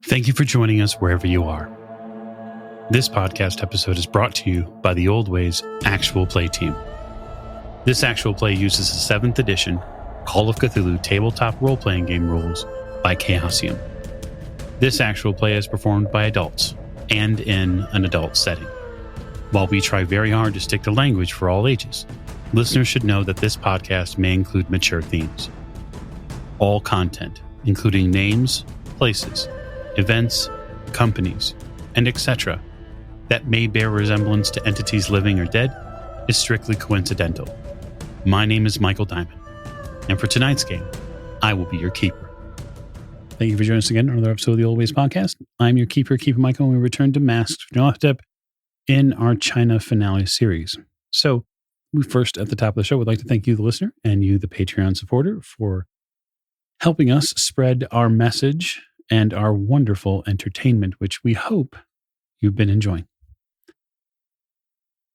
Thank you for joining us wherever you are. This podcast episode is brought to you by the Old Ways Actual Play team. This actual play uses the 7th edition Call of Cthulhu tabletop role-playing game rules by Chaosium. This actual play is performed by adults and in an adult setting. While we try very hard to stick to language for all ages, listeners should know that this podcast may include mature themes. All content, including names, places, events, companies, and etc., that may bear resemblance to entities living or dead, is strictly coincidental. My name is Michael Diamond, and for tonight's game, I will be your keeper. Thank you for joining us again on another episode of the Old Ways Podcast. I'm your keeper, Keeper Michael, and we return to Masks for Nyarlathotep in our China finale series. So, we first, at the top of the show, would like to thank you, the listener, and you, the Patreon supporter, for helping us spread our message and our wonderful entertainment, which we hope you've been enjoying.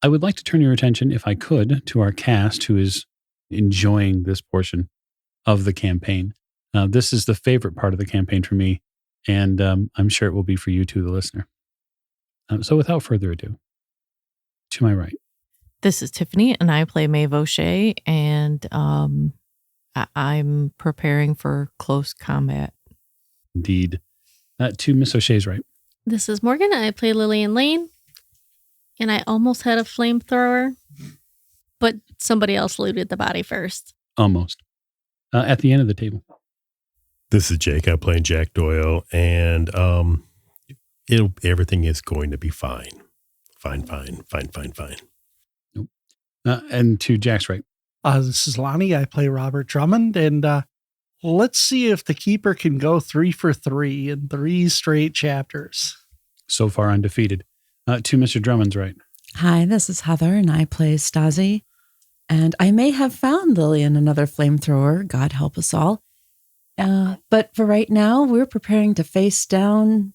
I would like to turn your attention, if I could, to our cast who is enjoying this portion of the campaign. This is the favorite part of the campaign for me, and I'm sure it will be for you too, the listener. So without further ado, to my right. This is Tiffany, and I play Meave O'Shea, and I'm preparing for close combat. Indeed. To Miss O'Shea's right. This is Morgan. I play Lillian Lane, and I almost had a flamethrower, but somebody else looted the body first. Almost. At the end of the table. This is Jake. I'm playing Jack Doyle, and everything is going to be fine. Fine. Nope. And to Jack's right. This is Lonnie. I play Robert Drummond, and let's see if the Keeper can go 3 for 3 in 3 straight chapters. So far undefeated. To Mr. Drummond's right. Hi, this is Heather, and I play Stazi. And I may have found Lillian another flamethrower, God help us all. But for right now, we're preparing to face down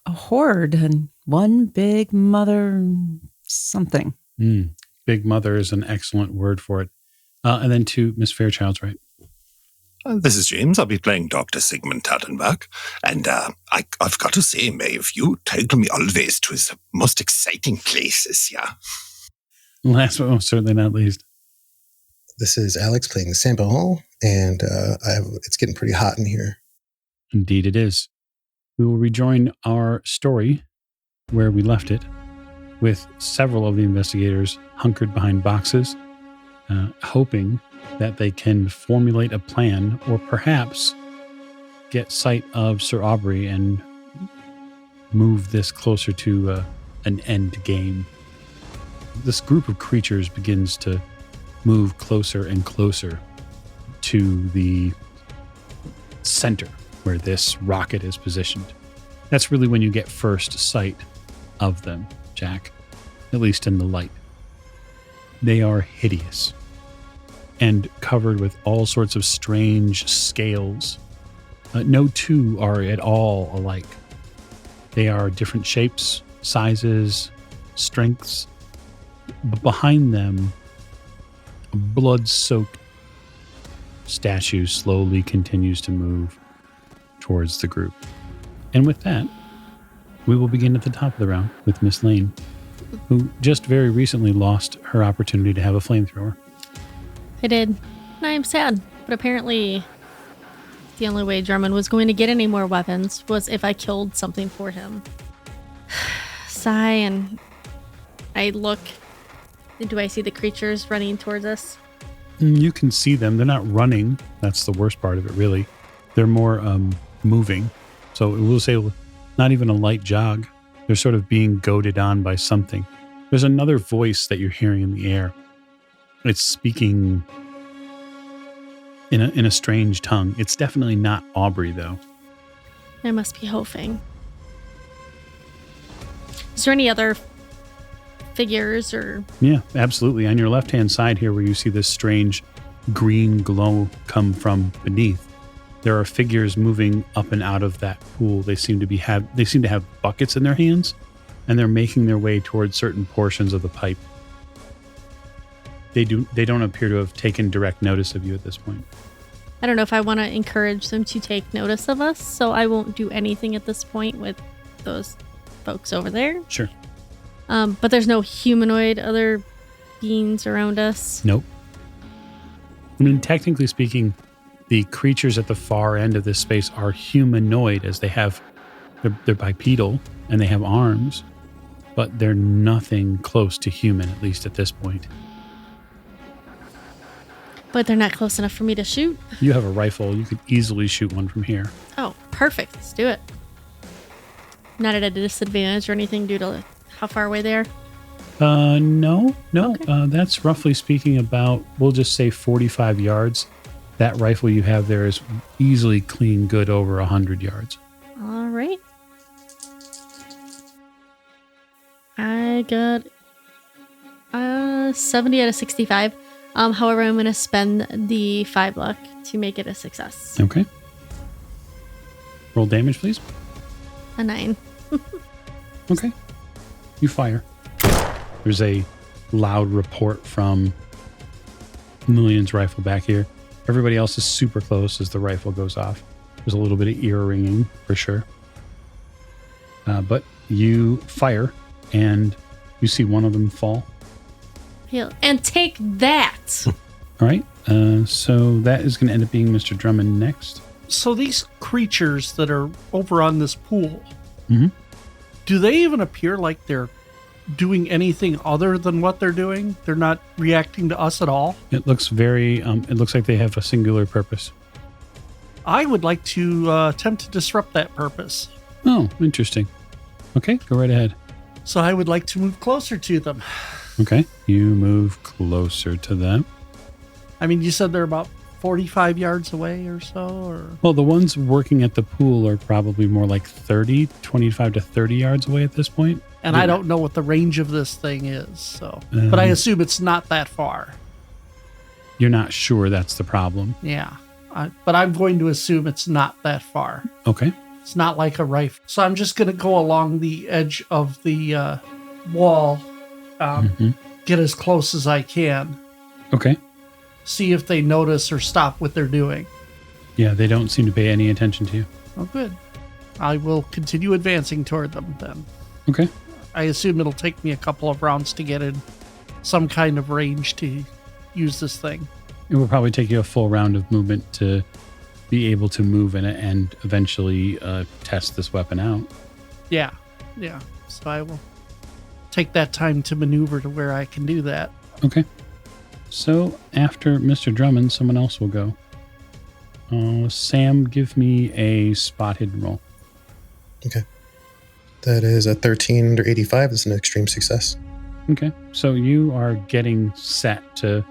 a horde and one big mother something. Big mother is an excellent word for it. And then to Miss Fairchild's right. This is James. I'll be playing Dr. Sigmund Tattenbach. And I've got to say, Maeve, you take me always to the most exciting places, yeah? Last but most certainly not least. This is Alex playing Sambo Hall, and it's getting pretty hot in here. Indeed it is. We will rejoin our story where we left it, with several of the investigators hunkered behind boxes, hoping that they can formulate a plan or perhaps get sight of Sir Aubrey and move this closer to an end game. This group of creatures begins to move closer and closer to the center where this rocket is positioned. That's really when you get first sight of them, Jack, at least in the light. They are hideous and covered with all sorts of strange scales. No two are at all alike. They are different shapes, sizes, strengths. But behind them, a blood-soaked statue slowly continues to move towards the group. And with that, we will begin at the top of the round with Miss Lane, who just very recently lost her opportunity to have a flamethrower. I did. And I am sad, but apparently the only way Drummond was going to get any more weapons was if I killed something for him. Sigh, and I look. Do I see the creatures running towards us? You can see them. They're not running. That's the worst part of it, really. They're more moving. So we'll say not even a light jog. They're sort of being goaded on by something. There's another voice that you're hearing in the air. It's speaking in a strange tongue. It's definitely not Aubrey, though. I must be Hofing. Is there any other figures or... Yeah, absolutely. On your left-hand side here where you see this strange green glow come from beneath, there are figures moving up and out of that pool. They seem to have buckets in their hands, and they're making their way towards certain portions of the pipe. They don't appear to have taken direct notice of you at this point. I don't know if I want to encourage them to take notice of us, so I won't do anything at this point with those folks over there. Sure. But there's no humanoid other beings around us. Nope. I mean, technically speaking, the creatures at the far end of this space are humanoid, as they're bipedal and they have arms, but they're nothing close to human, at least at this point. But they're not close enough for me to shoot. You have a rifle. You could easily shoot one from here. Oh, perfect. Let's do it. Not at a disadvantage or anything due to how far away they are. No. Okay. That's roughly speaking about, we'll just say 45 yards. That rifle you have there is easily clean good over 100 yards. All right. I got 70 out of 65. However, I'm going to spend the 5 luck to make it a success. Okay. Roll damage, please. A 9. Okay. You fire. There's a loud report from Lillian's rifle back here. Everybody else is super close as the rifle goes off. There's a little bit of ear ringing for sure. But you fire and you see one of them fall. And take that. All right. So that is going to end up being Mr. Drummond next. So these creatures that are over on this pool, Mm-hmm. do they even appear like they're doing anything other than what they're doing? They're not reacting to us at all? It looks very, it looks like they have a singular purpose. I would like to attempt to disrupt that purpose. Oh, interesting. Okay, go right ahead. So I would like to move closer to them. Okay, you move closer to them. I mean, you said they're about 45 yards away or so? Or Well, the ones working at the pool are probably more like 25 to 30 yards away at this point. And I don't know what the range of this thing is, so. But I assume it's not that far. You're not sure that's the problem. Yeah. But I'm going to assume it's not that far. Okay. It's not like a rifle. So I'm just going to go along the edge of the wall, get as close as I can, Okay. see if they notice or stop what they're doing. Yeah, they don't seem to pay any attention to you. Oh, good. I will continue advancing toward them then. Okay. I assume it'll take me a couple of rounds to get in some kind of range to use this thing. It will probably take you a full round of movement to be able to move in it and eventually test this weapon out. Yeah. So I will take that time to maneuver to where I can do that. Okay. So after Mr. Drummond, someone else will go. Sam, give me a spot hidden roll. Okay. That is a 13 under 85. That's an extreme success. Okay. So you are getting set to,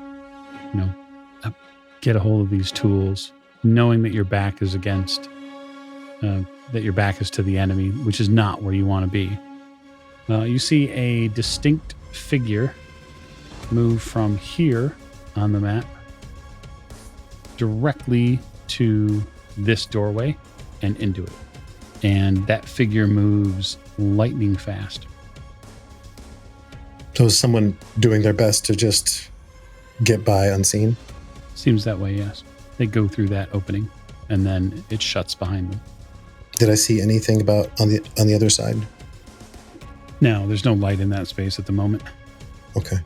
get a hold of these tools, knowing that your back is against, that your back is to the enemy, which is not where you want to be. You see a distinct figure move from here on the map directly to this doorway and into it. And that figure moves lightning fast. So is someone doing their best to just get by unseen? Seems that way, yes. They go through that opening and then it shuts behind them. Did I see anything about on the other side? No, there's no light in that space at the moment. Okay.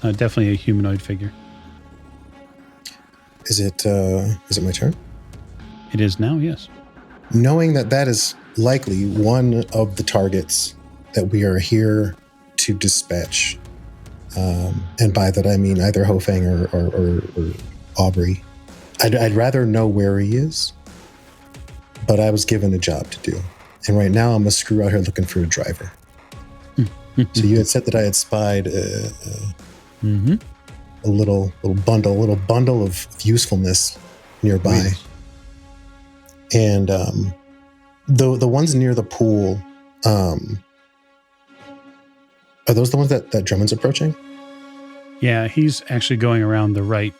Definitely a humanoid figure. Is it my turn? It is now, yes. Knowing that is likely one of the targets that we are here to dispatch, and by that I mean either Hofang or Aubrey. I'd rather know where he is, but I was given a job to do, and right now I'm a screw out here looking for a driver. So you had said that I had spied a little bundle of usefulness nearby. Yes. And the ones near the pool, are those the ones that Drummond's approaching? Yeah, he's actually going around the right,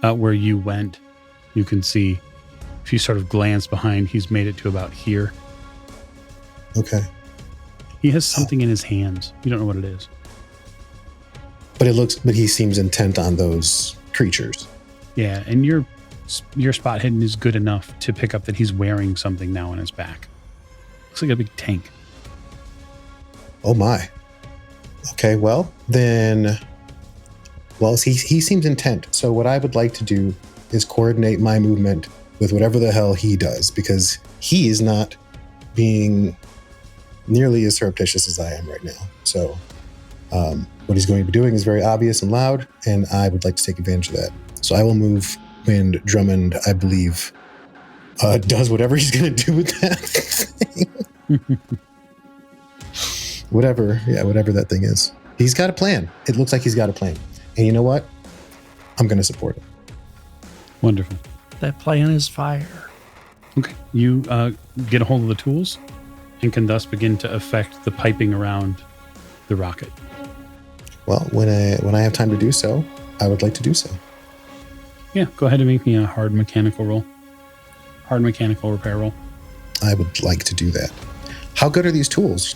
where you went. You can see, if you sort of glance behind, he's made it to about here. Okay. He has something in his hands. You don't know what it is. But he seems intent on those creatures. Yeah, and your spot hidden is good enough to pick up that he's wearing something now on his back. Looks like a big tank. Oh my. Okay, he seems intent. So what I would like to do is coordinate my movement with whatever the hell he does, because he is not being nearly as surreptitious as I am right now. So what he's going to be doing is very obvious and loud, and I would like to take advantage of that. So I will move when Drummond, I believe, does whatever he's going to do with that thing. whatever that thing is. He's got a plan. It looks like he's got a plan. And you know what? I'm going to support it. Wonderful. That plan is fire. Okay. You get a hold of the tools and can thus begin to affect the piping around the rocket. Well, when I have time to do so, I would like to do so. Yeah, go ahead and make me a hard mechanical roll. Hard mechanical repair roll. I would like to do that. How good are these tools?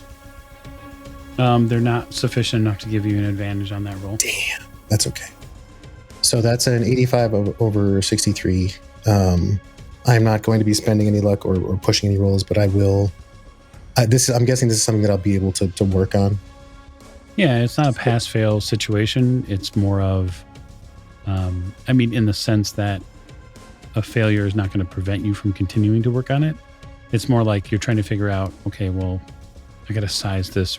They're not sufficient enough to give you an advantage on that roll. Damn, that's okay. So that's an 85 over 63. I'm not going to be spending any luck or pushing any rolls, but I will. I'm guessing this is something that I'll be able to work on. Yeah, it's not a pass-fail situation. It's more of, in the sense that a failure is not going to prevent you from continuing to work on it. It's more like you're trying to figure out, okay, well, I got to size this,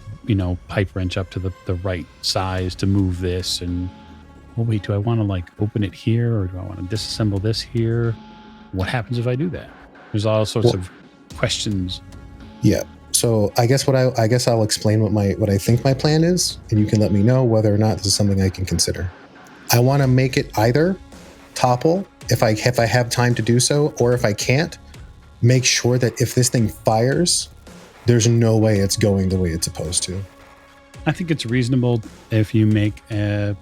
pipe wrench up to the right size to move this. And, well, wait, do I want to open it here, or do I want to disassemble this here? What happens if I do that? There's all sorts of questions. Yeah. So I guess I'll explain what I think my plan is, and you can let me know whether or not this is something I can consider. I want to make it either topple if I have time to do so, or if I can't, make sure that if this thing fires, there's no way it's going the way it's supposed to. I think it's reasonable if you make a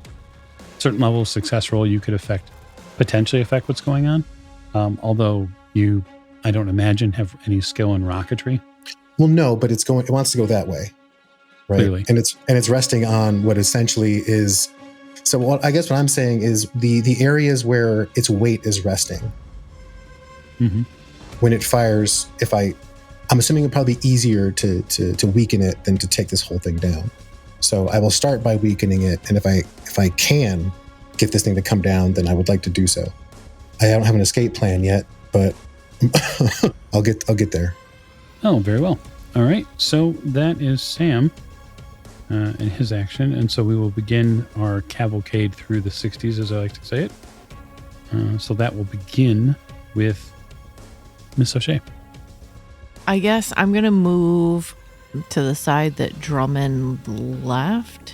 certain level of success roll, you could potentially affect what's going on. Although I don't imagine have any skill in rocketry. Well, no, but it wants to go that way, right? Clearly. And it's resting on what essentially is. So I guess what I'm saying is the areas where its weight is resting. Mm-hmm. When it fires, I'm assuming it'd probably be easier to weaken it than to take this whole thing down. So I will start by weakening it, and if I can get this thing to come down, then I would like to do so. I don't have an escape plan yet, but I'll get there. Oh, very well. All right. So that is Sam and his action. And so we will begin our cavalcade through the 60s, as I like to say it. So that will begin with Miss O'Shea. I guess I'm going to move to the side that Drummond left,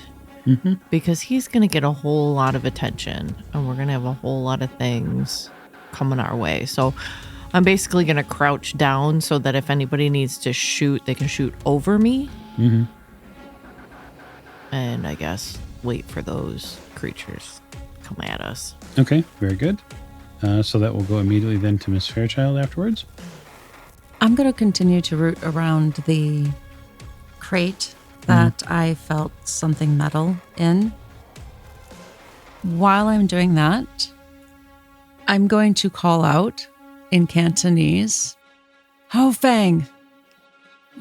because he's going to get a whole lot of attention, and we're going to have a whole lot of things coming our way. So I'm basically going to crouch down so that if anybody needs to shoot, they can shoot over me. Mm-hmm. And I guess wait for those creatures to come at us. Okay, very good. So that will go immediately then to Miss Fairchild afterwards. I'm going to continue to root around the crate that I felt something metal in. While I'm doing that, I'm going to call out in Cantonese, "Ho Fang,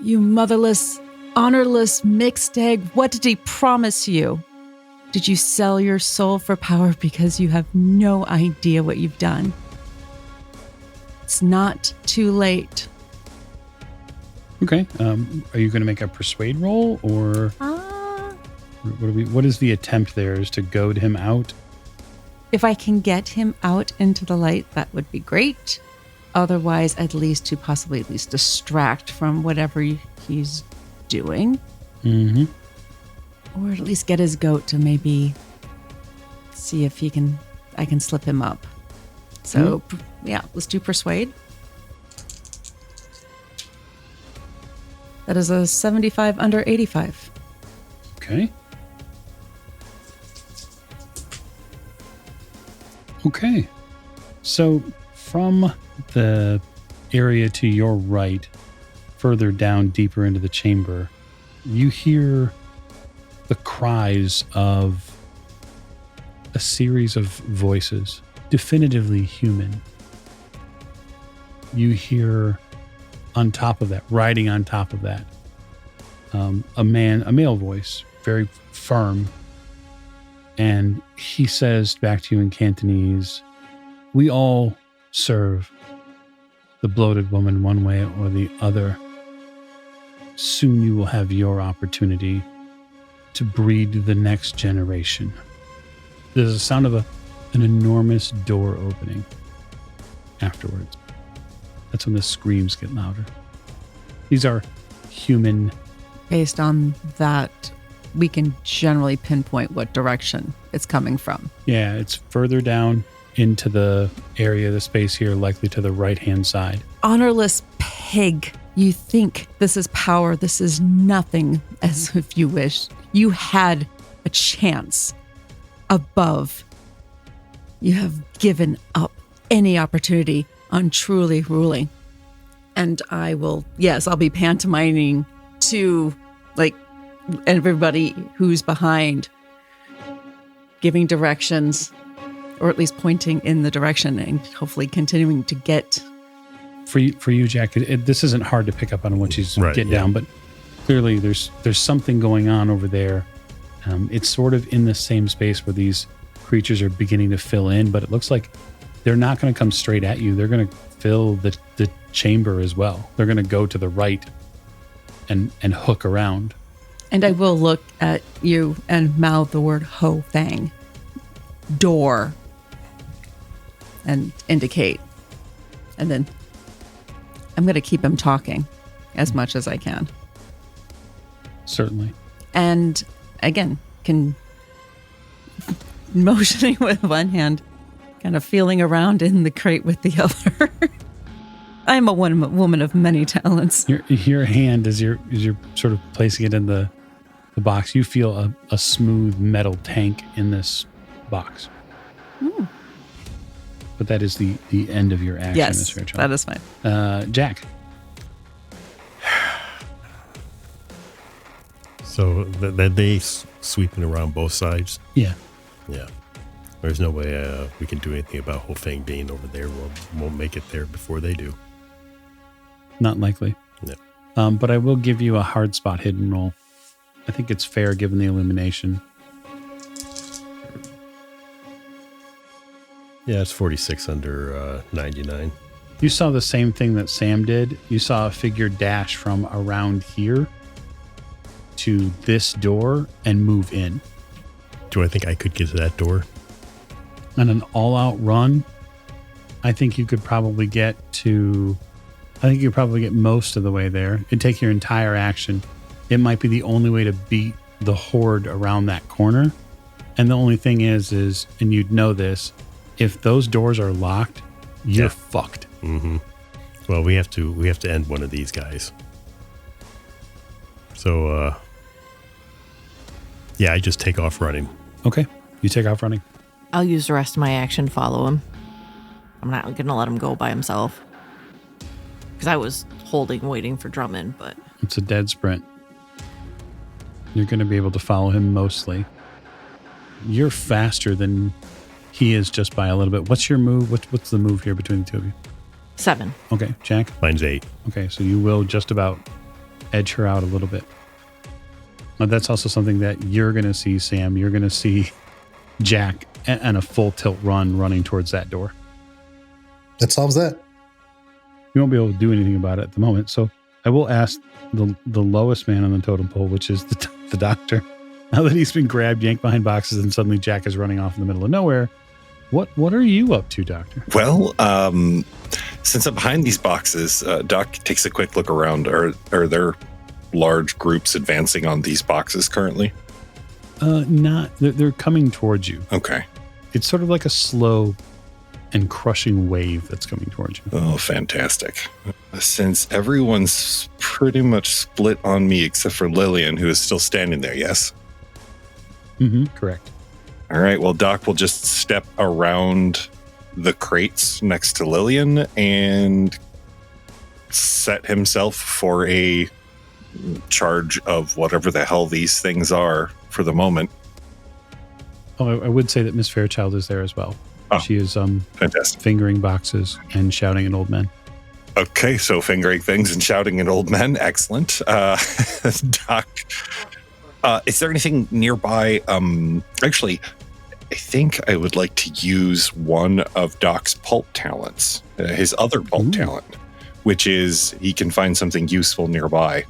you motherless, honorless mixed egg, what did he promise you? Did you sell your soul for power because you have no idea what you've done? It's not too late." Okay. Are you going to make a persuade roll, or what is the attempt there? Is to goad him out? If I can get him out into the light, that would be great. Otherwise, at least distract from whatever he's doing. Mm-hmm. Or at least get his goat to maybe see if I can slip him up. So, yeah, let's do persuade. That is a 75 under 85. Okay. Okay. So from the area to your right, further down, deeper into the chamber, you hear the cries of a series of voices, definitively human. You hear on top of that, riding on top of that, a male voice, very firm. And he says back to you in Cantonese, "We all serve the bloated woman one way or the other. Soon you will have your opportunity to breed the next generation." There's a sound of an enormous door opening afterwards. That's when the screams get louder. These are human. Based on that, we can generally pinpoint what direction it's coming from. Yeah, it's further down into the area, the space here, likely to the right-hand side. Honorless pig. You think this is power. This is nothing, as if you wish. You had a chance above. You have given up any opportunity on truly ruling. And I will, yes, I'll be pantomiming to everybody who's behind, giving directions, or at least pointing in the direction and hopefully continuing to get. For you, Jack, this isn't hard to pick up on once you get down, but clearly there's something going on over there. It's sort of in the same space where these creatures are beginning to fill in, but it looks like they're not going to come straight at you. They're going to fill the chamber as well. They're going to go to the right and hook around. And I will look at you and mouth the word Ho Fang. Door. And indicate. And then I'm going to keep him talking as much as I can. Certainly. And again, motioning with one hand, kind of feeling around in the crate with the other. I'm a woman of many talents. Your hand, as you're sort of placing it in the box, you feel a smooth metal tank in this box. Ooh. But that is the end of your action. Yes, that is fine. Jack. So that they sweeping around both sides? Yeah. Yeah. There's no way we can do anything about Ho Fang being over there. Won't make it there before they do. Not likely. No. But I will give you a hard spot hidden roll. I think it's fair given the illumination. Yeah, it's 46 under 99. You saw the same thing that Sam did. You saw a figure dash from around here to this door and move in. Do I think I could get to that door? On an all-out run, I think you could probably get most of the way there. It'd take your entire action. It might be the only way to beat the horde around that corner. And the only thing is, and you'd know this, if those doors are locked, you're fucked. Mm-hmm. Well, we have to end one of these guys. So, I just take off running. Okay, you take off running. I'll use the rest of my action to follow him. I'm not going to let him go by himself. Because I was waiting for Drummond, but... It's a dead sprint. You're going to be able to follow him mostly. You're faster than he is just by a little bit. What's your move? What's the move here between the two of you? 7. Okay, Jack? Mine's 8. Okay, so you will just about edge her out a little bit. Now, that's also something that you're going to see, Sam. You're going to see Jack and a full tilt running towards that door. That solves that. You won't be able to do anything about it at the moment. So I will ask the lowest man on the totem pole, which is the doctor. Now that he's been grabbed, yanked behind boxes, and suddenly Jack is running off in the middle of nowhere. What are you up to, Doctor? Well, since I'm behind these boxes, Doc takes a quick look around. Are there large groups advancing on these boxes currently? Not. They're coming towards you. Okay. It's sort of like a slow and crushing wave that's coming towards you. Oh, fantastic. Since everyone's pretty much split on me except for Lillian, who is still standing there, yes? Mm-hmm, correct. All right, well, Doc will just step around the crates next to Lillian and set himself for a charge of whatever the hell these things are for the moment. I would say that Miss Fairchild is there as well. Oh, she is fantastic. fingering boxes and shouting at old men. Okay, so fingering things and shouting at old men. Excellent. Doc, is there anything nearby? Actually, I think I would like to use one of Doc's pulp talents, his other pulp talent, which is he can find something useful nearby.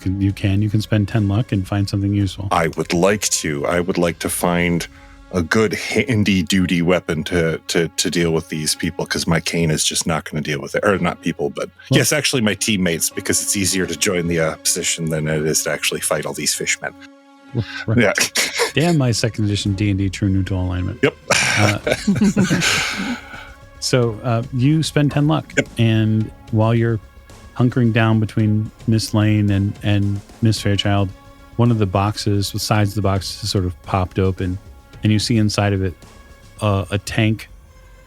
You can spend 10 luck and find something useful. I would like to find a good handy duty weapon to deal with these people, because my cane is just not going to deal with it. Or not people, but yes, actually my teammates, because it's easier to join the opposition than it is to actually fight all these fishmen. Right. Yeah. Damn my second edition D&D True Neutral alignment. Yep. So you spend 10 luck, and while you're hunkering down between Miss Lane and Miss Fairchild, one of the boxes, the sides of the box is sort of popped open, and you see inside of it a tank,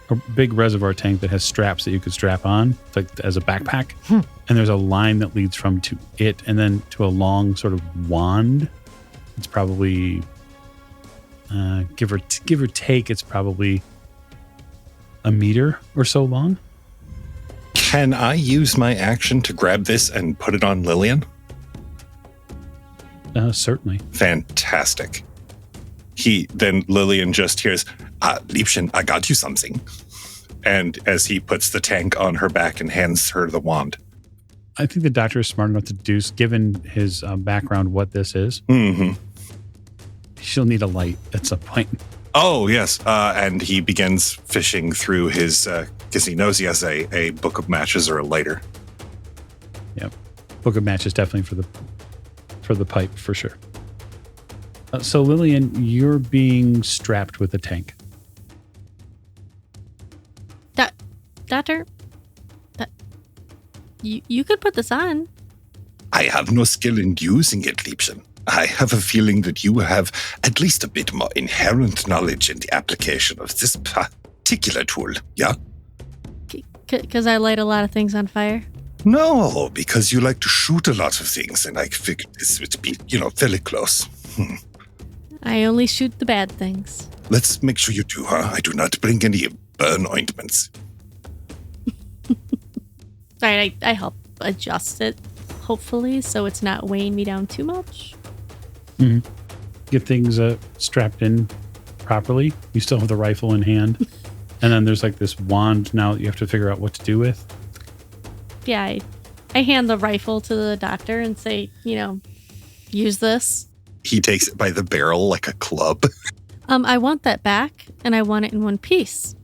a big reservoir tank that has straps that you could strap on, like as a backpack. And there's a line that leads from to it and then to a long sort of wand. It's probably give or take, it's probably a meter or so long. Can I use my action to grab this and put it on Lillian? Certainly. Fantastic. Lillian just hears, Liebchen, I got you something. And as he puts the tank on her back and hands her the wand. I think the doctor is smart enough to deduce, given his background, what this is. Mm-hmm. She'll need a light at some point. Oh, yes. And he begins fishing through his, because he knows he has a book of matches or a lighter. Yep. Book of matches definitely for the pipe, for sure. So Lillian, you're being strapped with a tank. Doctor, you could put this on. I have no skill in using it, Liebchen. I have a feeling that you have at least a bit more inherent knowledge in the application of this particular tool, yeah? Because I light a lot of things on fire? No, because you like to shoot a lot of things, and I figured this would be, fairly close. I only shoot the bad things. Let's make sure you do, huh? I do not bring any burn ointments. Sorry, I help adjust it, hopefully, so it's not weighing me down too much. Mm-hmm. Get things strapped in properly. You still have the rifle in hand. And then there's like this wand now that you have to figure out what to do with. Yeah, I hand the rifle to the doctor and say, use this. He takes it by the barrel like a club. I want that back, and I want it in one piece.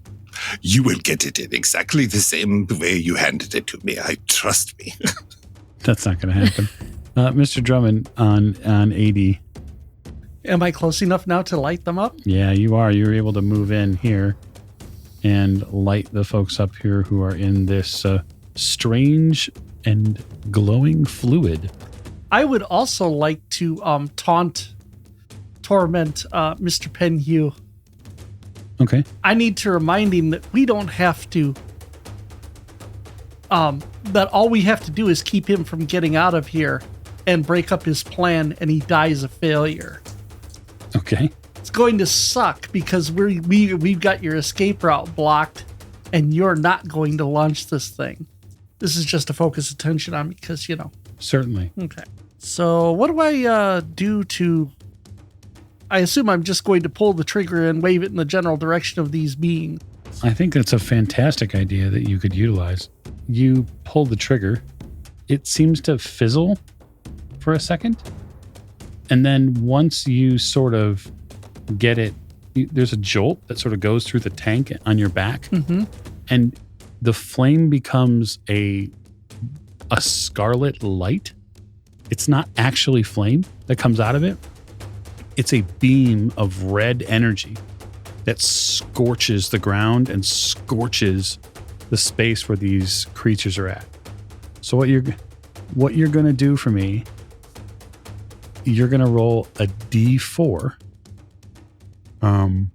You will get it in exactly the same way you handed it to me. Trust me. That's not going to happen. Mr. Drummond on AD. Am I close enough now to light them up? Yeah, you are. You're able to move in here and light the folks up here who are in this strange and glowing fluid. I would also like to torment Mr. Penhue. Okay. I need to remind him that we don't have to, that all we have to do is keep him from getting out of here and break up his plan, and he dies a failure. Okay. It's going to suck because we've got your escape route blocked, and you're not going to launch this thing. This is just to focus attention on because, Certainly. Okay. So what do I do to... I assume I'm just going to pull the trigger and wave it in the general direction of these beings. I think that's a fantastic idea that you could utilize. You pull the trigger. It seems to fizzle for a second. And then once you sort of get it, there's a jolt that sort of goes through the tank on your back. Mm-hmm. And the flame becomes a scarlet light. It's not actually flame that comes out of it. It's a beam of red energy that scorches the ground and scorches the space where these creatures are at. So what you're going to do for me, you're going to roll a D4, and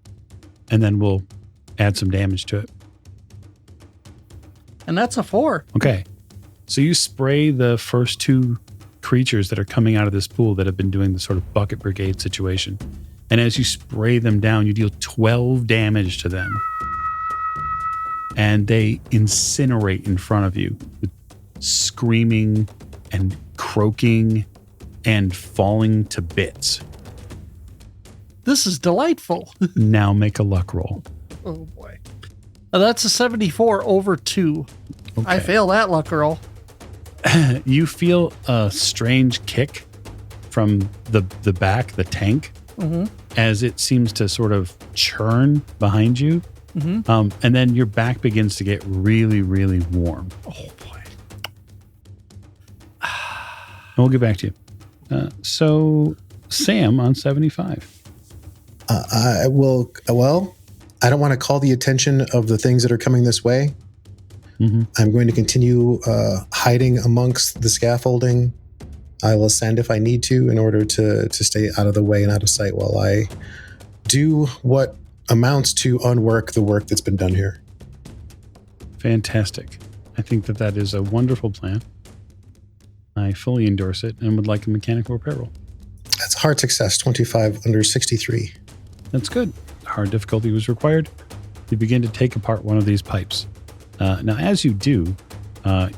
then we'll add some damage to it. And that's a 4. Okay. So you spray the first two creatures that are coming out of this pool that have been doing the sort of bucket brigade situation. And as you spray them down, you deal 12 damage to them. And they incinerate in front of you, with screaming and croaking and falling to bits. This is delightful. Now make a luck roll. Oh, boy. That's a 74 over 2. Okay. I fail that luck roll. You feel a strange kick from the back, the tank, as it seems to sort of churn behind you. And then your back begins to get really, really warm. Oh, boy. And we'll get back to you. So, Sam on 75. I will, well, I don't want to call the attention of the things that are coming this way. I'm going to continue hiding amongst the scaffolding. I will ascend if I need to in order to stay out of the way and out of sight while I do what amounts to unwork the work that's been done here. Fantastic. I think that is a wonderful plan. I fully endorse it and would like a mechanical repair roll. That's hard success, 25 under 63. That's good. Hard difficulty was required. You begin to take apart one of these pipes. Now, as you do,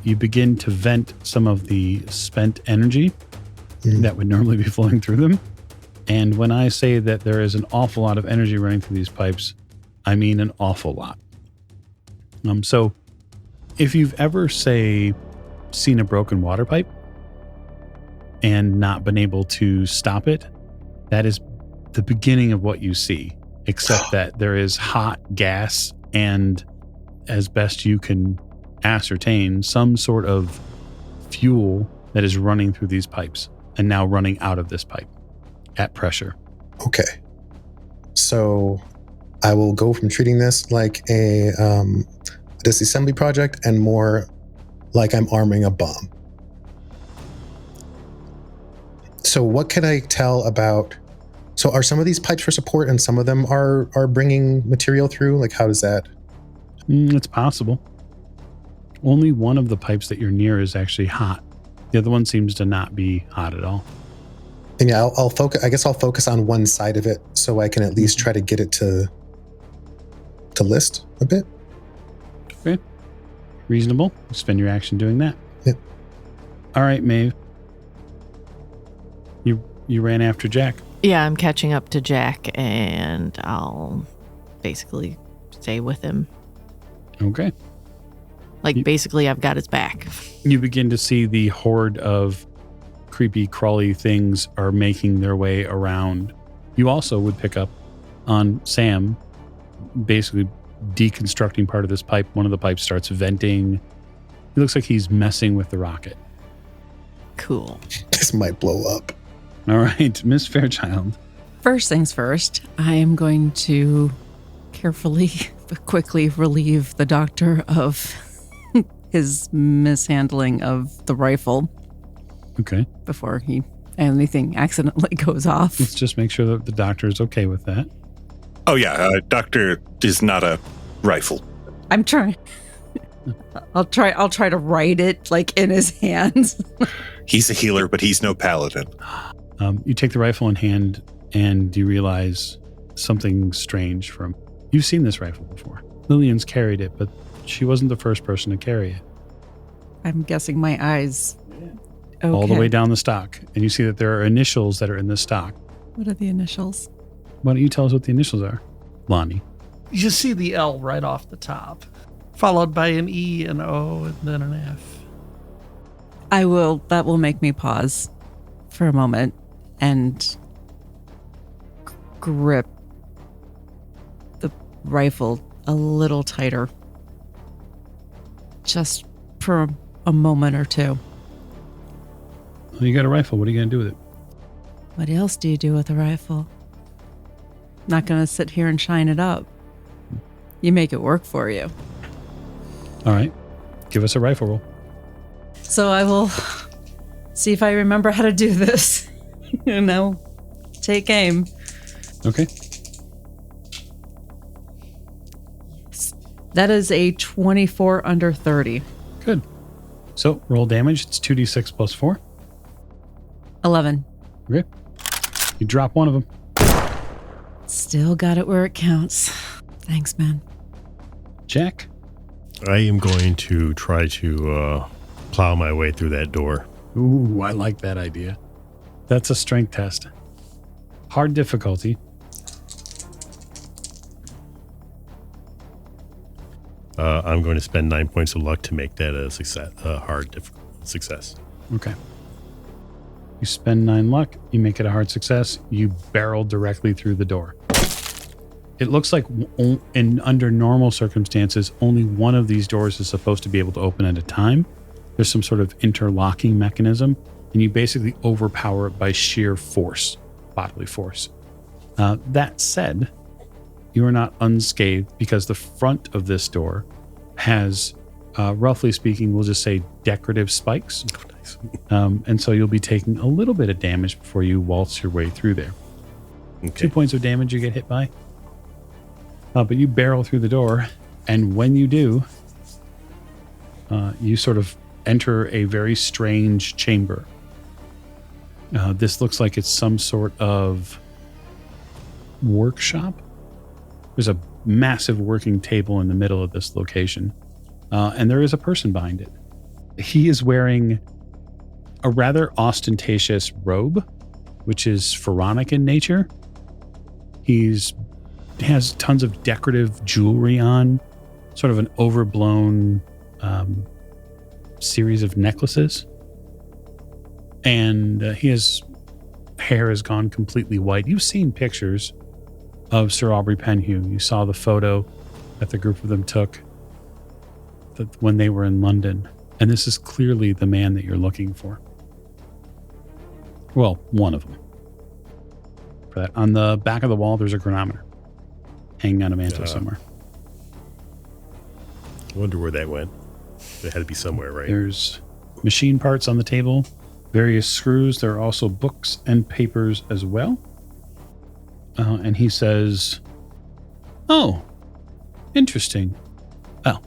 you begin to vent some of the spent energy that would normally be flowing through them. And when I say that there is an awful lot of energy running through these pipes, I mean an awful lot. So if you've ever, say, seen a broken water pipe and not been able to stop it, that is the beginning of what you see, except that there is hot gas and, as best you can ascertain, some sort of fuel that is running through these pipes and now running out of this pipe at pressure. Okay. So I will go from treating this like a disassembly project and more like I'm arming a bomb. So what can I tell about... So are some of these pipes for support and some of them are bringing material through? Like, how does that... It's possible. Only one of the pipes that you're near is actually hot. The other one seems to not be hot at all. And yeah, I'll focus. I guess I'll focus on one side of it so I can at least try to get it to list a bit. Okay. Reasonable. Spend your action doing that. Yep. All right, Maeve. You ran after Jack. Yeah, I'm catching up to Jack, and I'll basically stay with him. Okay. Basically, I've got his back. You begin to see the horde of creepy, crawly things are making their way around. You also would pick up on Sam basically deconstructing part of this pipe. One of the pipes starts venting. He looks like he's messing with the rocket. Cool. This might blow up. All right, Miss Fairchild. First things first, I am going to carefully but quickly relieve the doctor of his mishandling of the rifle. Okay. Before anything accidentally goes off. Let's just make sure that the doctor is okay with that. Oh yeah, doctor is not a rifle. I'm trying. I'll try to write it in his hands. He's a healer, but he's no paladin. You take the rifle in hand and you realize something strange from... You've seen this rifle before. Lillian's carried it, but she wasn't the first person to carry it. I'm guessing my eyes... Okay. All the way down the stock. And you see that there are initials that are in the stock. What are the initials? Why don't you tell us what the initials are, Lonnie? You see the L right off the top, followed by an E, an O, and then an F. That will make me pause for a moment and grip the rifle a little tighter. Just for a moment or two. Well, you got a rifle. What are you going to do with it? What else do you do with a rifle? Not going to sit here and shine it up. You make it work for you. All right. Give us a rifle roll. So I will see if I remember how to do this. And I'll take aim. Okay. That is a 24 under 30. Good. So roll damage. It's 2d6 plus 4. 11. Okay. You drop one of them. Still got it where it counts. Thanks, man. Jack? I am going to try to plow my way through that door. Ooh, I like that idea. That's a strength test. Hard difficulty. I'm going to spend 9 points of luck to make that a success, success. Okay. You spend 9 luck, you make it a hard success, you barrel directly through the door. It looks like under normal circumstances, only one of these doors is supposed to be able to open at a time. There's some sort of interlocking mechanism, and you basically overpower it by sheer force, bodily force. That said, you are not unscathed because the front of this door has, roughly speaking, we'll just say decorative spikes. And so you'll be taking a little bit of damage before you waltz your way through there. Okay. 2 points of damage you get hit by. But you barrel through the door, and when you do, you sort of enter a very strange chamber. This looks like it's some sort of workshop. There's a massive working table in the middle of this location, and there is a person behind it. He is wearing a rather ostentatious robe, which is pharaonic in nature. He has tons of decorative jewelry on, sort of an overblown series of necklaces. And his hair has gone completely white. You've seen pictures of Sir Aubrey Penhew. You saw the photo that the group of them took when they were in London. And this is clearly the man that you're looking for. Well, one of them. For that, on the back of the wall, there's a chronometer hanging on a mantle somewhere. I wonder where that went. It had to be somewhere, right? There's machine parts on the table, various screws. There are also books and papers as well. And he says, "Oh, interesting. Well,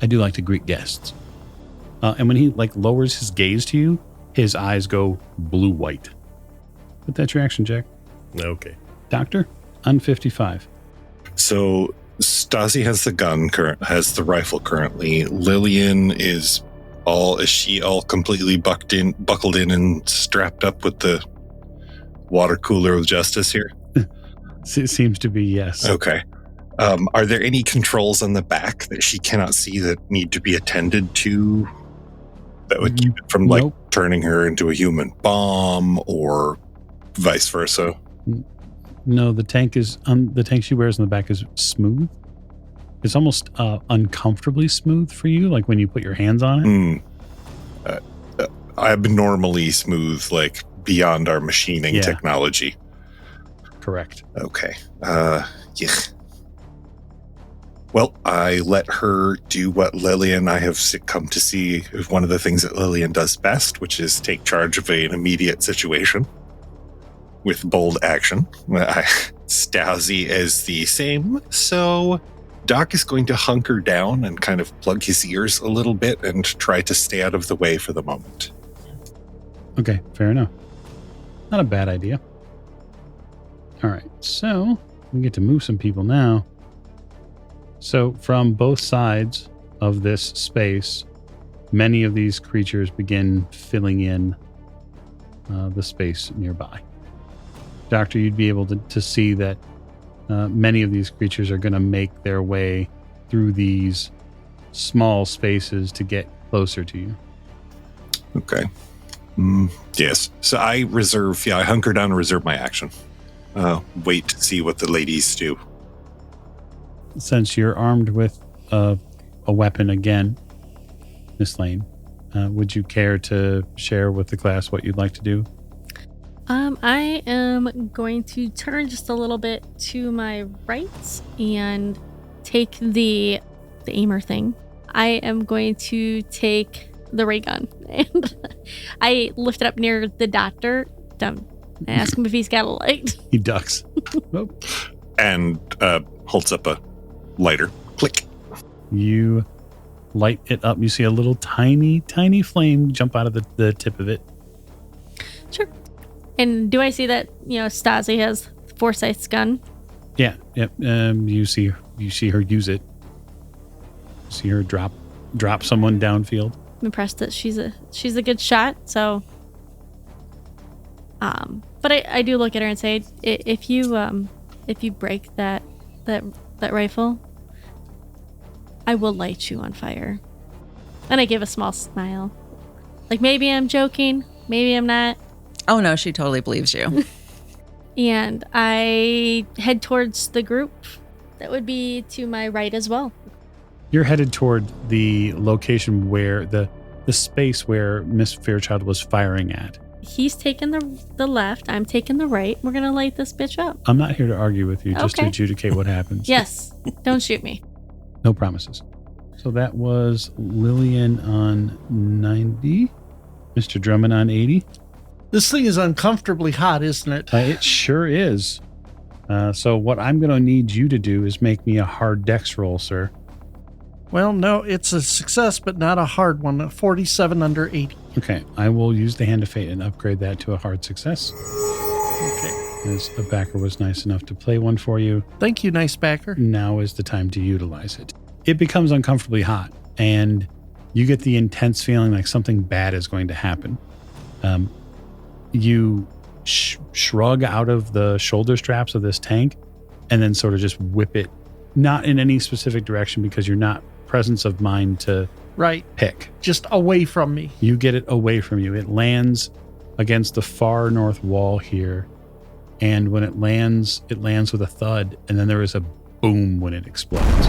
I do like to greet guests." And when he lowers his gaze to you, his eyes go blue-white. But that's your action, Jack. Okay. Doctor, on 55. So Stazi has the gun, has the rifle currently. Lillian is she all completely buckled in and strapped up with the water cooler of justice here? It seems to be yes. Okay. Are there any controls on the back that she cannot see that need to be attended to that would keep it from Nope. turning her into a human bomb or vice versa? No, the tank she wears on the back is smooth. It's almost uncomfortably smooth for you, like when you put your hands on it. Abnormally smooth, like beyond our machining technology. Correct. Okay. Yeah. Well, I let her do what Lillian and I have come to see is one of the things that Lillian does best, which is take charge of an immediate situation with bold action. Stazi is the same, so Doc is going to hunker down and kind of plug his ears a little bit and try to stay out of the way for the moment. Okay, fair enough. Not a bad idea. All right, so we get to move some people now. So from both sides of this space, many of these creatures begin filling in the space nearby. Doctor, you'd be able to see that many of these creatures are going to make their way through these small spaces to get closer to you. Okay. Yes. So I hunker down and reserve my action. Wait to see what the ladies do. Since you're armed with a weapon again, Miss Lane, would you care to share with the class what you'd like to do? I am going to turn just a little bit to my right and take the aimer thing. I am going to take the ray gun and I lift it up near the doctor. Ask him if he's got a light. He ducks. Nope. And holds up a lighter. Click. You light it up. You see a little tiny flame jump out of the tip of it. Sure. And do I see that, Stazi has Forsyth's gun? Yeah. Yep. You see her use it. You see her drop someone downfield. I'm impressed that she's a good shot. So, but I do look at her and say, if you break that rifle, I will light you on fire. And I give a small smile, like maybe I'm joking, maybe I'm not. Oh no, she totally believes you. And I head towards the group that would be to my right as well. You're headed toward the location where the space where Miss Fairchild was firing at. He's taking the left. I'm taking the right. We're going to light this bitch up. I'm not here to argue with you, just to Okay. adjudicate what happens. Yes. Don't shoot me. No promises. So that was Lillian on 90, Mr. Drummond on 80. This thing is uncomfortably hot, isn't it? It sure is. So what I'm going to need you to do is make me a hard dex roll, sir. Well, no, it's a success, but not a hard one. A 47 under 80. Okay, I will use the Hand of Fate and upgrade that to a hard success. Okay. As a backer was nice enough to play one for you. Thank you, nice backer. Now is the time to utilize it. It becomes uncomfortably hot, and you get the intense feeling like something bad is going to happen. You shrug out of the shoulder straps of this tank and then sort of just whip it, not in any specific direction because you're not presence of mind to Right. pick. Just away from me. You get it away from you. It lands against the far north wall here, and when it lands with a thud, and then there is a boom when it explodes,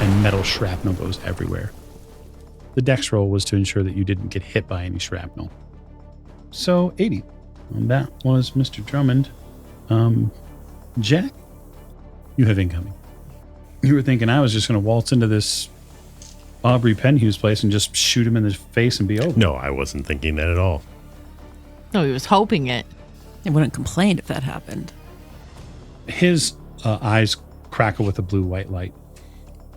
and metal shrapnel goes everywhere. The dex roll was to ensure that you didn't get hit by any shrapnel. So 80. And that was Mr. Drummond. Jack, you have incoming. You were thinking I was just going to waltz into this Aubrey Penhue's place and just shoot him in the face and be over. No, I wasn't thinking that at all. No, he was hoping it. I wouldn't complain if that happened. His eyes crackle with a blue-white light,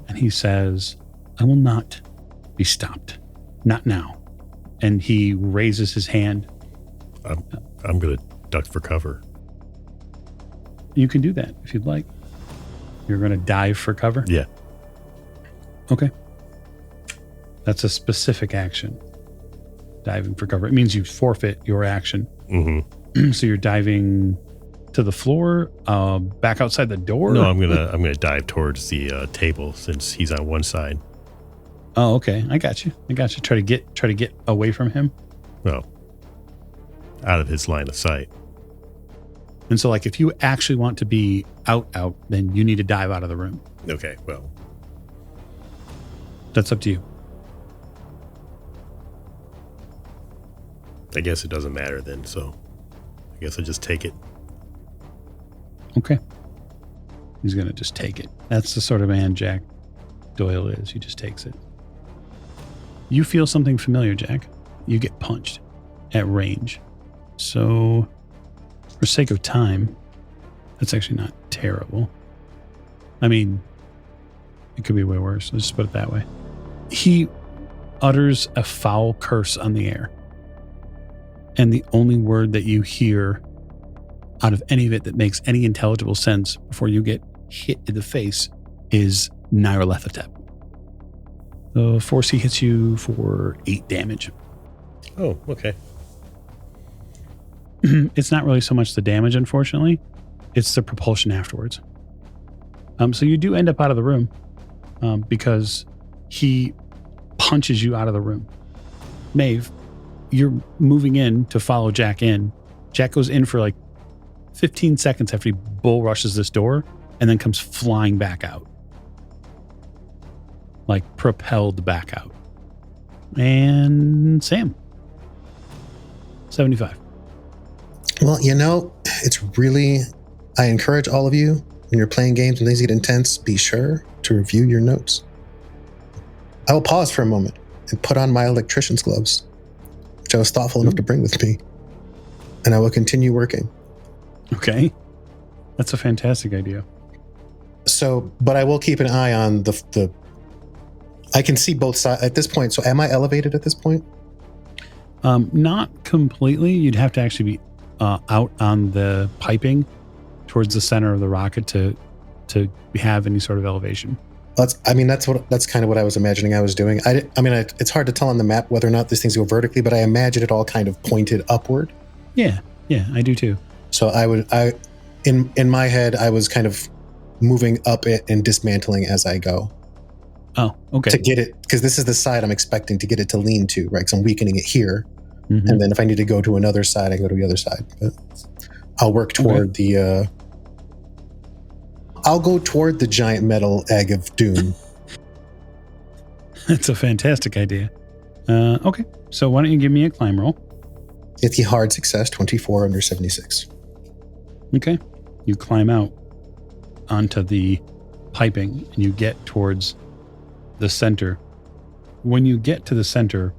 and he says, I will not be stopped. Not now. And he raises his hand. I'm going to duck for cover. You can do that if you'd like. You're going to dive for cover? Yeah. Okay. That's a specific action. Diving for cover. It means you forfeit your action. Mm-hmm. So you're diving to the floor, back outside the door? No, I'm gonna dive towards the table since he's on one side. Oh, okay. I got you. Try to get away from him. Well, out of his line of sight. And so, like, if you actually want to be out, then you need to dive out of the room. Okay, well. That's up to you. I guess it doesn't matter then, so I guess I'll just take it. Okay. He's going to just take it. That's the sort of man Jack Doyle is. He just takes it. You feel something familiar, Jack. You get punched at range. So, for sake of time, that's actually not terrible. I mean, it could be way worse. Let's just put it that way. He utters a foul curse on the air. And the only word that you hear out of any of it that makes any intelligible sense before you get hit in the face is Nyarlathotep. The force he hits you for 8 damage. Oh, okay. It's not really so much the damage, unfortunately. It's the propulsion afterwards. So you do end up out of the room because he punches you out of the room. Maeve, you're moving in to follow Jack in. Jack goes in for like 15 seconds after he bull rushes this door and then comes flying back out. Like propelled back out. And Sam. 75. Well, it's really, I encourage all of you when you're playing games and things get intense, be sure to review your notes. I will pause for a moment and put on my electrician's gloves, which I was thoughtful enough to bring with me, and I will continue working. Okay. That's a fantastic idea. So, but I will keep an eye on the I can see both sides at this point. So am I elevated at this point? Not completely. You'd have to actually be out on the piping towards the center of the rocket to have any sort of elevation. That's kind of what I was imagining I was doing. It's hard to tell on the map whether or not these things go vertically, but I imagine it all kind of pointed upward. Yeah, I do too. So in my head, I was kind of moving up it and dismantling as I go. Oh, okay. To get it, because this is the side I'm expecting to get it to lean to, right? Because I'm weakening it here. Mm-hmm. And then if I need to go to another side, I go to the other side. But I'll work toward I'll go toward the giant metal egg of doom. That's a fantastic idea. Okay, so why don't you give me a climb roll? It's a hard success, 24 under 76. Okay, you climb out onto the piping and you get towards the center. When you get to the center,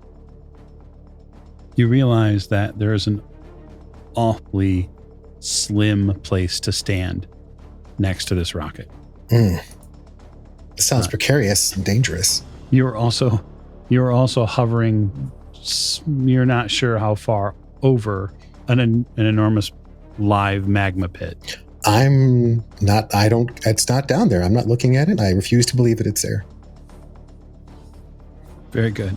you realize that there is an awfully slim place to stand next to this rocket. It sounds precarious and dangerous. You're also hovering. You're not sure how far over an enormous live magma pit. It's not down there. I'm not looking at it. I refuse to believe that it's there. Very good.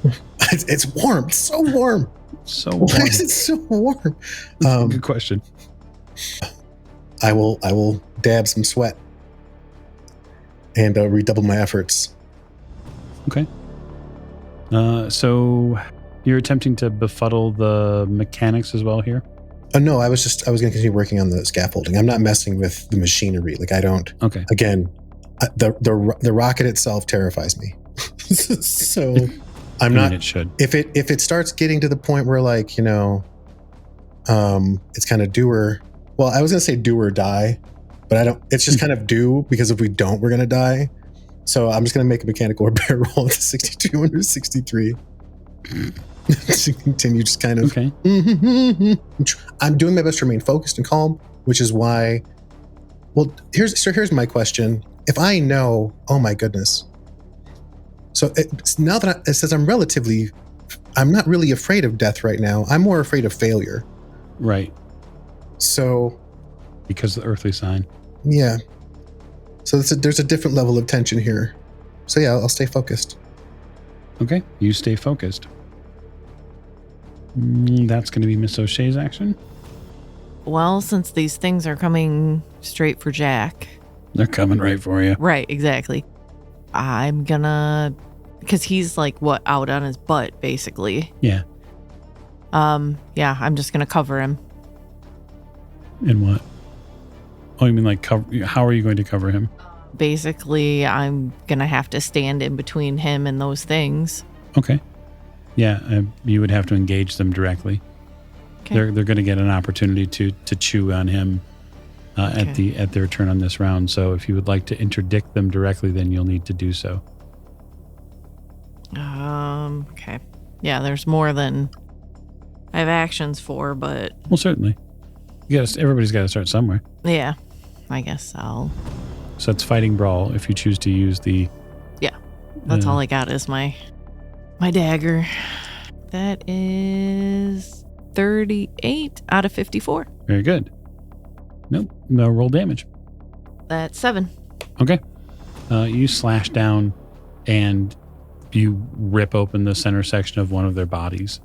It's warm. It's so warm. So warm. Why is it so warm? Good question. I will dab some sweat and redouble my efforts. Okay. So you're attempting to befuddle the mechanics as well here? No, I was going to continue working on the scaffolding. I'm not messing with the machinery. Like I don't. Okay. Again, the rocket itself terrifies me. So I'm not. It should. If it starts getting to the point where it's kind of do or. Well, I was going to say do or die, but I don't. It's just kind of do, because if we don't, we're going to die. So I'm just going to make a mechanical repair roll at 62 under 63. To continue just kind of. Okay. I'm doing my best to remain focused and calm, which is why. Well, here's my question. If I know, oh my goodness. So now that it says I'm not really afraid of death right now. I'm more afraid of failure. Right. So, because of the earthly sign. Yeah. So there's a different level of tension here. So yeah, I'll stay focused. Okay, you stay focused. That's going to be Miss O'Shea's action. Well, since these things are coming straight for Jack. They're coming right for you. Right, exactly. I'm gonna, because he's out on his butt, basically. Yeah. Yeah, I'm just gonna cover him. In what? Oh, you mean cover? How are you going to cover him? Basically, I'm gonna have to stand in between him and those things. Okay. Yeah, you would have to engage them directly. Okay. They're going to get an opportunity to chew on him at their turn on this round. So if you would like to interdict them directly, then you'll need to do so. Okay. Yeah, there's more than I have actions for, but well, certainly. Everybody's got to start somewhere. Yeah, I guess I'll. So it's fighting brawl if you choose to use the. Yeah, that's all I got is my dagger. That is 38 out of 54. Very good. Nope. No, roll damage. That's 7. Okay. You slash down and you rip open the center section of one of their bodies.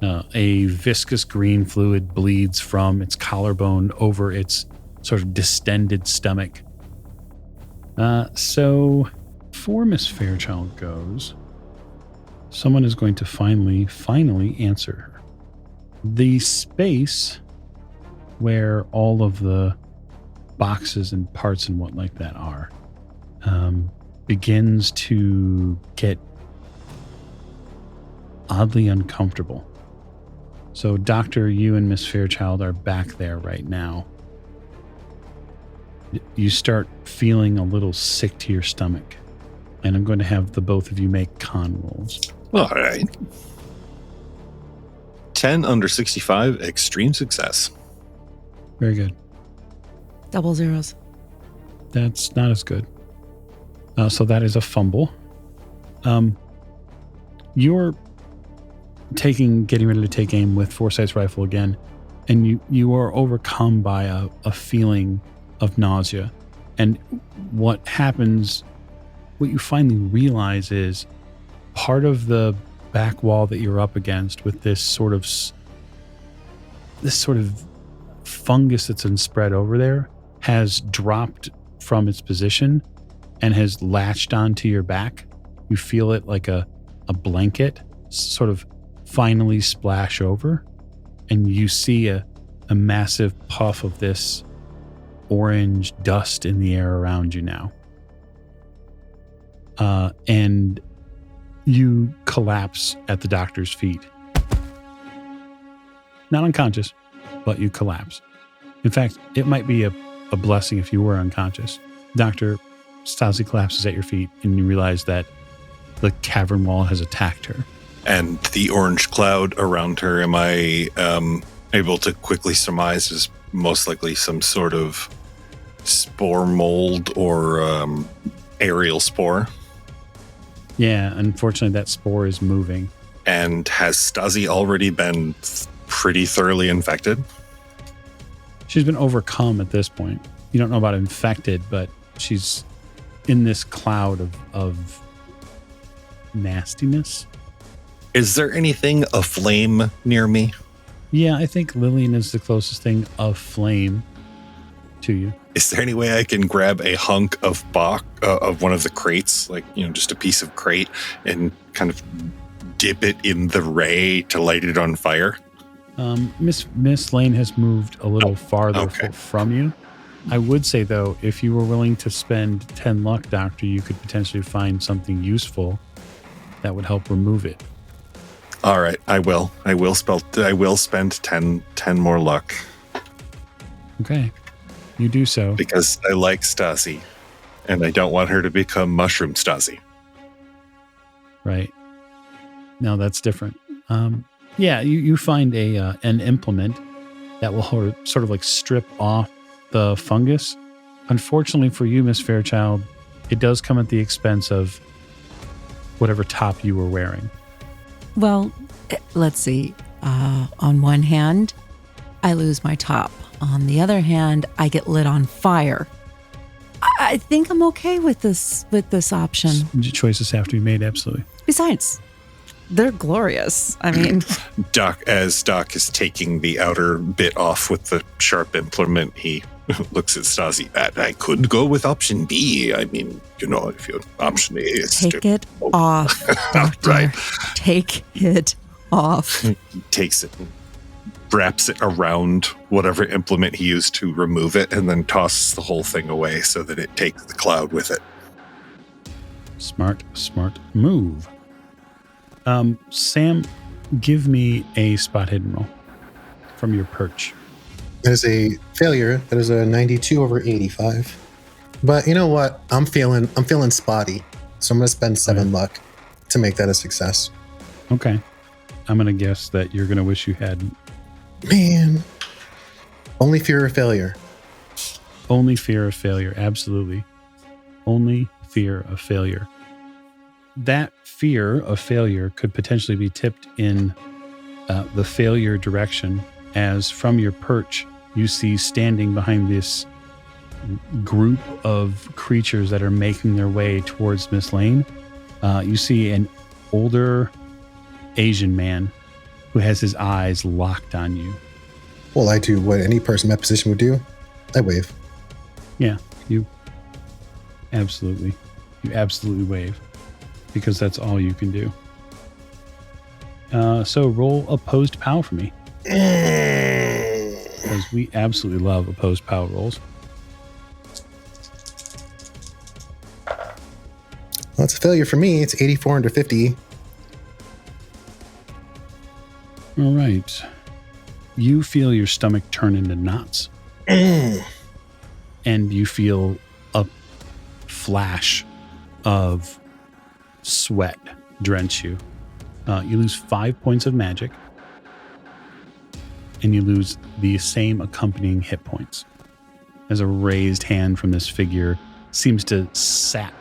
A viscous green fluid bleeds from its collarbone over its sort of distended stomach. So, before Miss Fairchild goes, someone is going to finally answer her. The space where all of the boxes and parts and what like that are begins to get oddly uncomfortable. So, Doctor, you and Miss Fairchild are back there right now. You start feeling a little sick to your stomach. And I'm going to have the both of you make con rolls. All right. 10 under 65, extreme success. Very good. Double zeros. That's not as good. So that is a fumble. You're getting ready to take aim with Foresight's rifle again, and you are overcome by a feeling of nausea. And what happens, what you finally realize is part of the back wall that you're up against with this sort of fungus that's been spread over there has dropped from its position and has latched onto your back. You feel it like a blanket sort of finally splash over, and you see a massive puff of this orange dust in the air around you now. And you collapse at the doctor's feet. Not unconscious, but you collapse. In fact, it might be a blessing if you were unconscious. Dr. Stazi collapses at your feet, and you realize that the cavern wall has attacked her. And the orange cloud around her, am I able to quickly surmise, is most likely some sort of spore mold or aerial spore? Yeah, unfortunately, that spore is moving. And has Stazi already been pretty thoroughly infected? She's been overcome at this point. You don't know about infected, but she's in this cloud of nastiness. Is there anything aflame near me? Yeah, I think Lillian is the closest thing of flame to you. Is there any way I can grab a hunk of of one of the crates, like, just a piece of crate, and kind of dip it in the ray to light it on fire? Miss Lane has moved a little farther from you. I would say, though, if you were willing to spend 10 luck, Doctor, you could potentially find something useful that would help remove it. All right, I will. I will spend 10 more luck. Okay. You do so. Because I like Stazi, and I don't want her to become Mushroom Stazi. Right. No, that's different. Yeah, you find an implement that will sort of like strip off the fungus. Unfortunately for you, Miss Fairchild, it does come at the expense of whatever top you were wearing. Well, let's see. On one hand, I lose my top. On the other hand, I get lit on fire. I think I'm okay with this option. Choices have to be made, absolutely. Besides, they're glorious. I mean, Doc is taking the outer bit off with the sharp implement, he looks at Stazi. I could go with option B. I mean, if your option A is take it off, Doctor. Right. Take it off. He takes it and wraps it around whatever implement he used to remove it, and then tosses the whole thing away so that it takes the cloud with it. Smart move. Sam, give me a spot hidden roll from your perch. That is a failure. That is a 92 over 85. But you know what? I'm feeling spotty. So I'm going to spend 7 luck to make that a success. Okay. I'm going to guess that you're going to wish you hadn't. Man. Only fear of failure. Only fear of failure. Absolutely. Only fear of failure. That fear of failure could potentially be tipped in the failure direction, as from your perch, you see standing behind this group of creatures that are making their way towards Miss Lane. You see an older Asian man who has his eyes locked on you. Well, I do what any person in that position would do. I wave. Yeah, you absolutely wave, because that's all you can do. So roll opposed POW for me. Because we absolutely love opposed POW rolls. Well, it's a failure for me. It's 84 under 50. All right. You feel your stomach turn into knots. And you feel a flash of sweat drench you. You lose 5 points of magic. And you lose the same accompanying hit points, as a raised hand from this figure seems to sap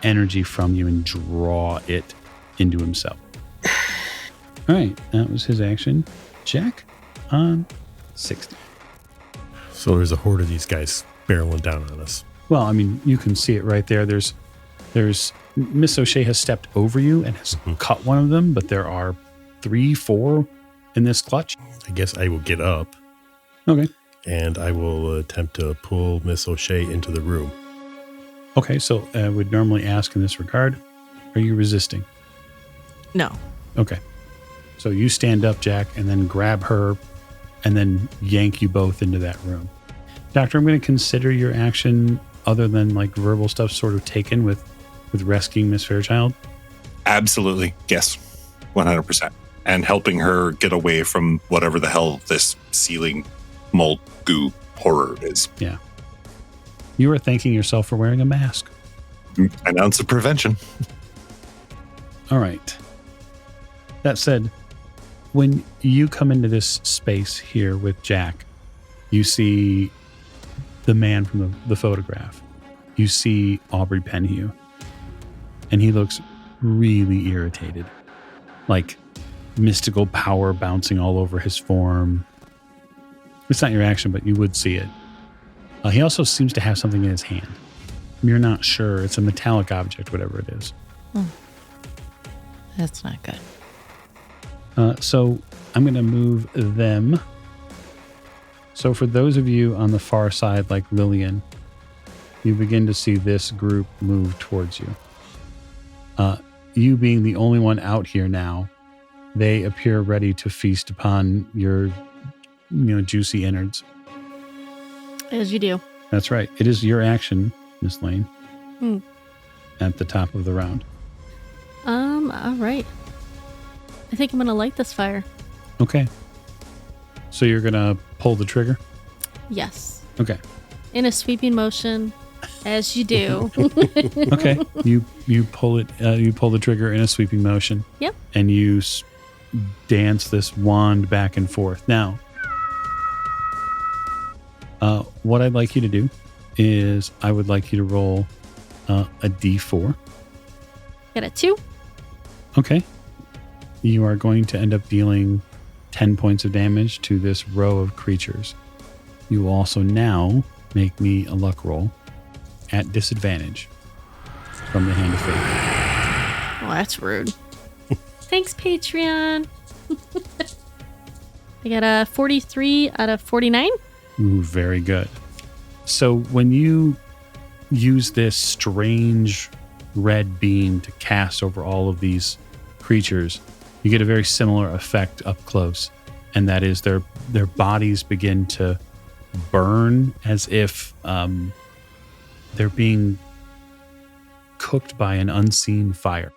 energy from you and draw it into himself. All right, that was his action. Jack on 60. So there's a horde of these guys barreling down on us. Well, I mean, you can see it right there. There's Miss O'Shea has stepped over you and has cut one of them, but there are 3, 4 in this clutch. I guess I will get up. Okay. And I will attempt to pull Miss O'Shea into the room. Okay, so I would normally ask in this regard, are you resisting? No. Okay. So you stand up, Jack, and then grab her and then yank you both into that room. Doctor, I'm going to consider your action other than like verbal stuff sort of taken with rescuing Miss Fairchild. Absolutely. Yes. 100%. And helping her get away from whatever the hell this ceiling mold goo horror is. Yeah. You are thanking yourself for wearing a mask. An ounce of prevention. All right. That said, when you come into this space here with Jack, you see the man from the photograph. You see Aubrey Penhue. And he looks really irritated. Like mystical power bouncing all over his form. It's not your action, but you would see it. He also seems to have something in his hand. You're not sure. It's a metallic object, whatever it is. That's not good. So I'm going to move them. So for those of you on the far side, like Lillian, you begin to see this group move towards you. You being the only one out here now, they appear ready to feast upon your, juicy innards. As you do. That's right. It is your action, Miss Lane, at the top of the round. All right. I think I'm going to light this fire. Okay. So you're going to pull the trigger? Yes. Okay. In a sweeping motion, as you do. Okay. You pull it. You pull the trigger in a sweeping motion. Yep. And you dance this wand back and forth. Now, what I'd like you to do is I would like you to roll a D4. Got a 2. Okay. You are going to end up dealing 10 points of damage to this row of creatures. You will also now make me a luck roll at disadvantage from the Hand of Fate. Oh, that's rude. Thanks, Patreon. I got a 43 out of 49. Ooh, very good. So when you use this strange red beam to cast over all of these creatures, you get a very similar effect up close. And that is their bodies begin to burn as if they're being cooked by an unseen fire.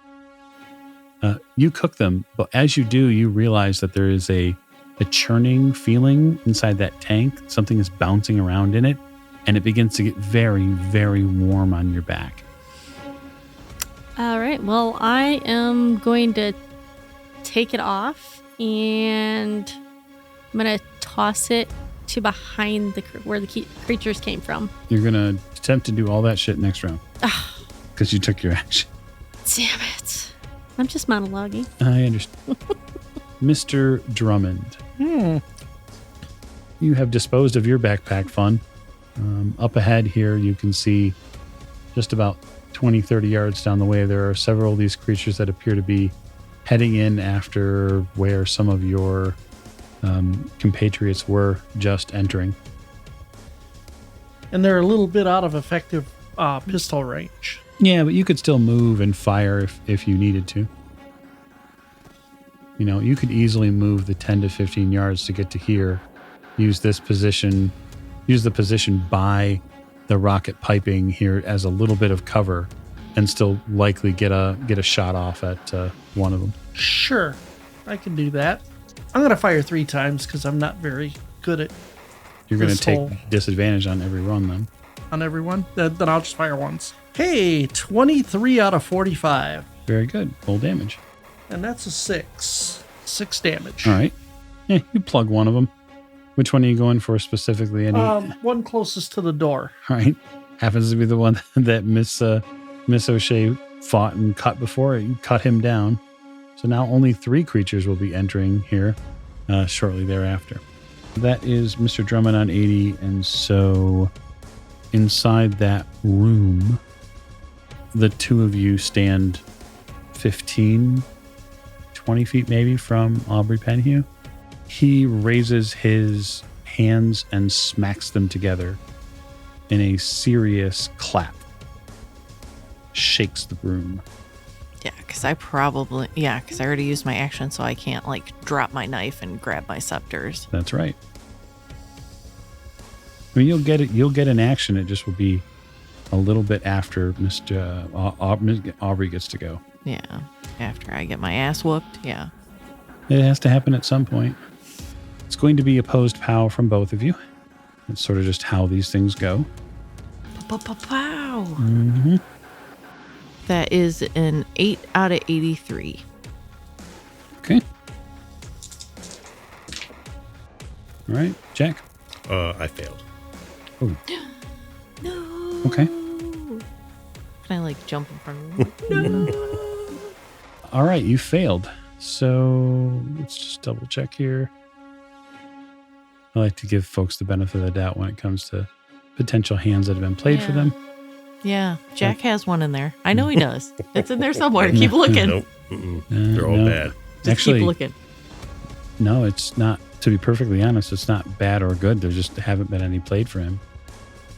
You cook them, but as you do, you realize that there is a churning feeling inside that tank. Something is bouncing around in it, and it begins to get very, very warm on your back. All right. Well, I am going to take it off, and I'm going to toss it to behind where the creatures came from. You're going to attempt to do all that shit next round. Because you took your action. Damn it. I'm just monologuing. I understand. Mr. Drummond. You have disposed of your backpack fun. Up ahead here, you can see just about 20, 30 yards down the way, there are several of these creatures that appear to be heading in after where some of your compatriots were just entering. And they're a little bit out of effective pistol range. Yeah, but you could still move and fire if you needed to. You could easily move the 10 to 15 yards to get to here. Use the position by the rocket piping here as a little bit of cover, and still likely get a shot off at one of them. Sure, I can do that. I'm going to fire 3 times because I'm not very good at. You're going to take disadvantage on every run then. On everyone? Then I'll just fire once. Hey, 23 out of 45. Very good. Full damage. And that's a 6. 6 damage. All right. Yeah, you plug one of them. Which one are you going for specifically? One closest to the door. All right. Happens to be the one that Miss O'Shea fought and cut before. You cut him down. So now only 3 creatures will be entering here shortly thereafter. That is Mr. Drummond on 80. And so inside that room, the two of you stand 15, 20 feet maybe from Aubrey Penhue. He raises his hands and smacks them together in a serious clap. Shakes the room. Yeah, because I already used my action, so I can't drop my knife and grab my scepters. That's right. I mean, you'll get an action. It just will be a little bit after Mr. Aubrey gets to go. Yeah, after I get my ass whooped. Yeah. It has to happen at some point. It's going to be opposed POW from both of you. It's sort of just how these things go. Pow! Mm-hmm. That is an 8 out of 83. Okay. All right, Jack. I failed. Oh. No. Okay. Can I jump in front of him? No. All right, you failed. So let's just double check here. I like to give folks the benefit of the doubt when it comes to potential hands that have been played for them. Yeah, Jack has one in there. I know he does. It's in there somewhere. Keep looking. Nope. They're all bad. Just Actually, keep looking. No, it's not. To be perfectly honest, it's not bad or good. There just haven't been any played for him.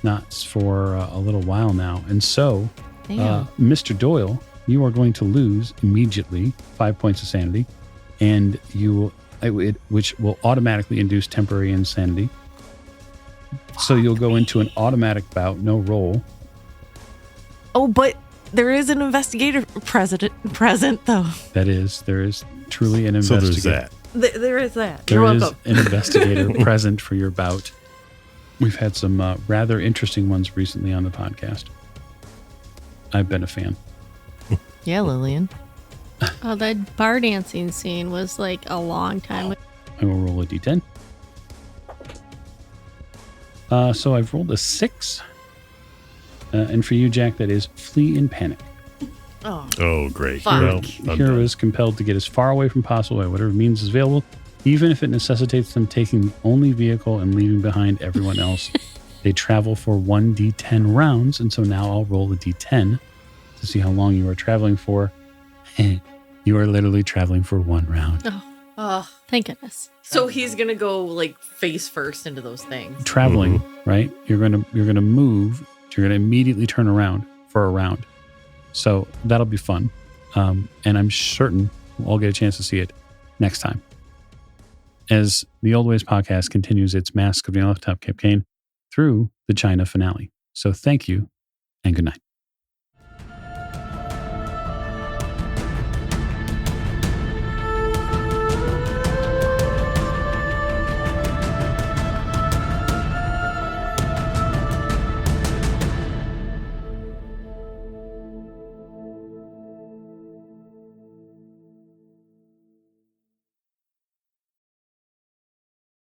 Not for a little while now. And so, Mr. Doyle, you are going to lose immediately 5 points of sanity, and which will automatically induce temporary insanity. So you'll go into an automatic bout, no roll. Oh, but there is an investigator present, though. There is truly an investigator. So there's that. There is that. There You're is welcome. an investigator present for your bout. We've had some rather interesting ones recently on the podcast. I've been a fan. Yeah, Lillian. Oh, that bar dancing scene was a long time. I will roll a d10. So I've rolled a 6. And for you, Jack, that is flee in panic. Oh, great. Fuck. Well, I'm Hero done. is compelled to get as far away from possible by whatever means is available, even if it necessitates them taking the only vehicle and leaving behind everyone else. They travel for 1d10 rounds, and so now I'll roll a d10 to see how long you are traveling for. You are literally traveling for 1 round. Oh, Thank goodness. so he's gonna go face first into those things. Traveling, right? You're gonna move. You're gonna immediately turn around for a round. So that'll be fun. And I'm certain we'll all get a chance to see it next time. As the Old Ways podcast continues its Mask of Nyarlathotep campaign through the China finale. So thank you and good night.